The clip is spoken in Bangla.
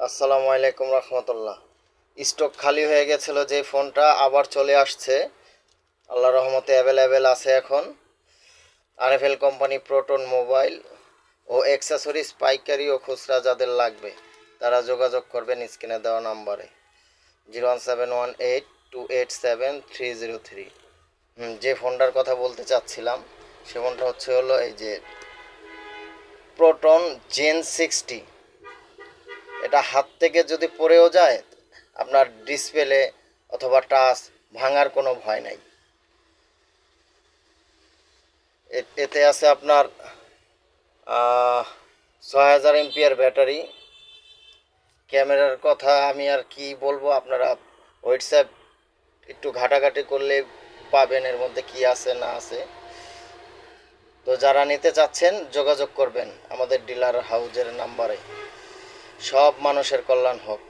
আসসালামু আলাইকুম রহমতুল্লাহ। স্টক খালি হয়ে গেছিল যে ফোনটা আবার চলে আসছে, আল্লাহ রহমতে অ্যাভেলেবেল আছে এখন। আরএফএল কোম্পানি প্রোটন মোবাইল ও অ্যাক্সেসরিজ পাইকারি ও খুচরা যাদের লাগবে তারা যোগাযোগ করবেন স্ক্রিনে দেওয়া নাম্বারে 01718287303। যে ফোনটার কথা বলতে চাচ্ছিলাম সে ফোনটা হলো এই যে প্রোটন জেন 60। এটা হাত থেকে যদি পড়েও যায় আপনার ডিসপ্লে অথবা টাচ ভাঙার কোনো ভয় নাই। এতে আছে আপনার 6000 এমপিআর ব্যাটারি। ক্যামেরার কথা আমি আর কি বলবো, আপনারা হোয়াটসঅ্যাপ একটু ঘাটাঘাটি করলে পাবেন এর মধ্যে কি আছে না আছে। তো যারা নিতে চাচ্ছেন যোগাযোগ করবেন আমাদের ডিলার হাউজের নাম্বারে। সব মানুষের কল্যাণ হোক।